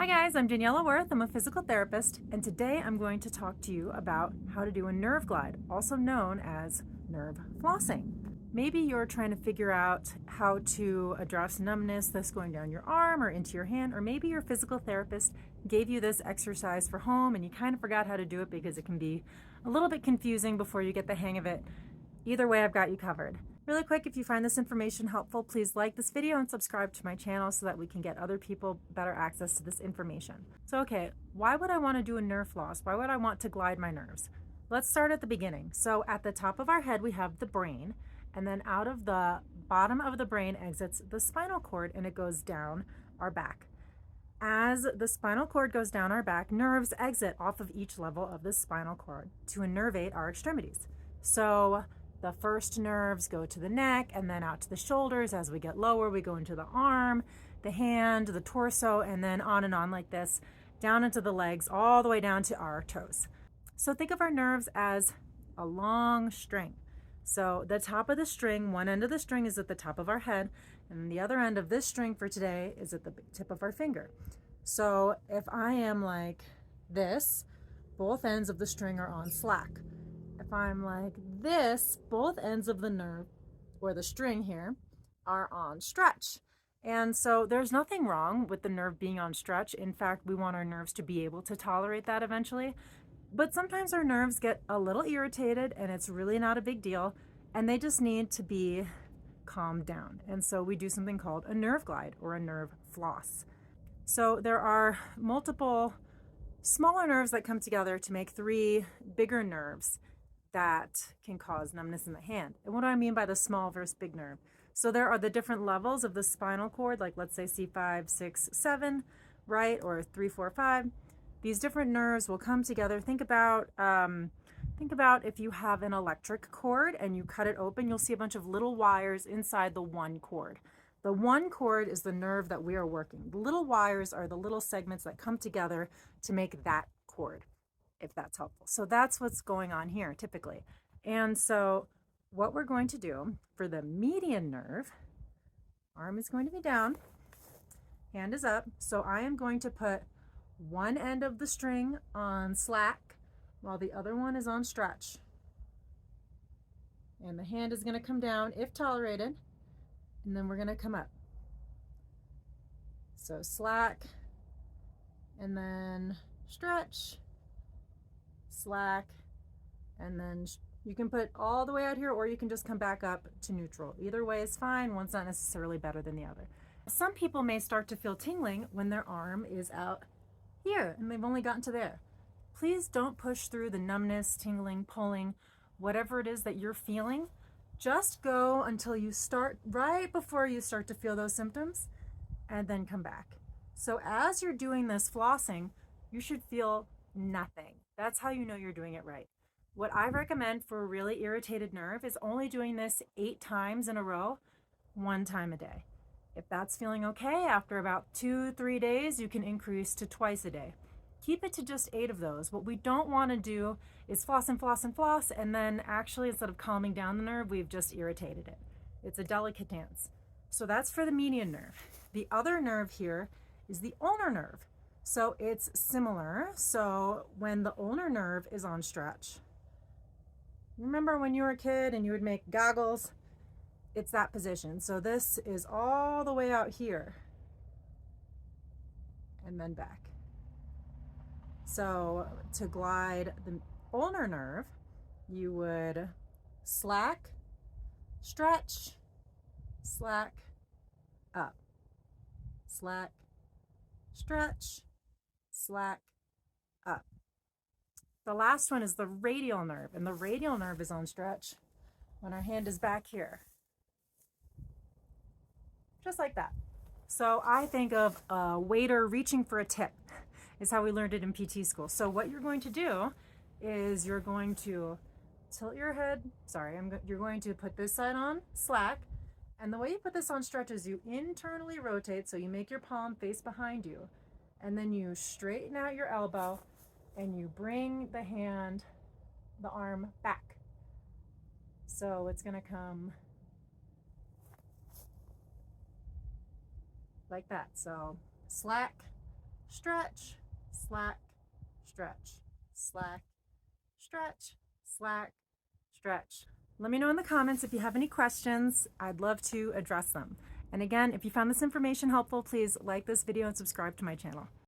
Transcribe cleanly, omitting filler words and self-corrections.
guys, I'm Daniela Worth. I'm a physical therapist, and today I'm going to talk to you about how to do a nerve glide, also known as nerve flossing. Maybe you're trying to figure out how to address numbness that's going down your arm or into your hand, or maybe your physical therapist gave you this exercise for home and you kind of forgot how to do it because it can be a little bit confusing before you get the hang of it. Either way, I've got you covered. Really quick, if you find this information helpful, please like this video and subscribe to my channel so that we can get other people better access to this information. So, okay, why would I want to do a nerve floss? Why would I want to glide my nerves? Let's start at the beginning. So at the top of our head, we have the brain, and then out of the bottom of the brain exits the spinal cord and it goes down our back. As the spinal cord goes down our back, nerves exit off of each level of the spinal cord to innervate our extremities. So the first nerves go to the neck and then out to the shoulders. As we get lower, we go into the arm, the hand, the torso, and then on like this, down into the legs, all the way down to our toes. So think of our nerves as a long string. So the top of the string, one end of the string is at the top of our head, and the other end of this string for today is at the tip of our finger. So if I am like this, both ends of the string are on slack. If I'm like this, both ends of the nerve or the string here are on stretch. And so there's nothing wrong with the nerve being on stretch. In fact, we want our nerves to be able to tolerate that eventually. But sometimes our nerves get a little irritated and it's really not a big deal and they just need to be calmed down. And so we do something called a nerve glide or a nerve floss. So there are multiple smaller nerves that come together to make three bigger nerves that can cause numbness in the hand. And what do I mean by the small versus big nerve? So there are the different levels of the spinal cord, like let's say C5, 6, 7, right? Or 3, 4, 5. These different nerves will come together. Think about if you have an electric cord and you cut it open, you'll see a bunch of little wires inside the one cord. The one cord is the nerve that we are working. The little wires are the little segments that come together to make that cord, if that's helpful. So that's what's going on here typically. And so what we're going to do for the median nerve, arm is going to be down, hand is up. So I am going to put one end of the string on slack while the other one is on stretch. And the hand is going to come down if tolerated, and then we're going to come up. So slack, and then stretch, slack, and then you can put all the way out here or you can just come back up to neutral. Either way is fine. One's not necessarily better than the other. Some people may start to feel tingling when their arm is out here and they've only gotten to there. Please don't push through the numbness, tingling, pulling, whatever it is that you're feeling. Just go until you start, right before you start to feel those symptoms, and then come back. So as you're doing this flossing, you should feel nothing. That's how you know you're doing it right. What I recommend for a really irritated nerve is only doing this 8 times in a row, 1 time a day. If that's feeling okay, after about 2-3 days, you can increase to twice a day. Keep it to just 8 of those. What we don't want to do is floss and floss and floss, and then actually instead of calming down the nerve, we've just irritated it. It's a delicate dance. So that's for the median nerve. The other nerve here is the ulnar nerve. So it's similar. So when the ulnar nerve is on stretch, remember when you were a kid and you would make goggles? It's that position. So this is all the way out here and then back. So to glide the ulnar nerve, you would slack, stretch, slack, up, slack, stretch, slack, up. The last one is the radial nerve, and the radial nerve is on stretch when our hand is back here. Just like that. So I think of a waiter reaching for a tip is how we learned it in PT school. So what you're going to do is you're going to tilt your head, you're going to put this side on slack, and the way you put this on stretch is you internally rotate, so you make your palm face behind you, and then you straighten out your elbow and you bring the arm back. So it's gonna come like that. So slack, stretch, slack, stretch, slack, stretch, slack, stretch. Let me know in the comments if you have any questions. I'd love to address them. And again, if you found this information helpful, please like this video and subscribe to my channel.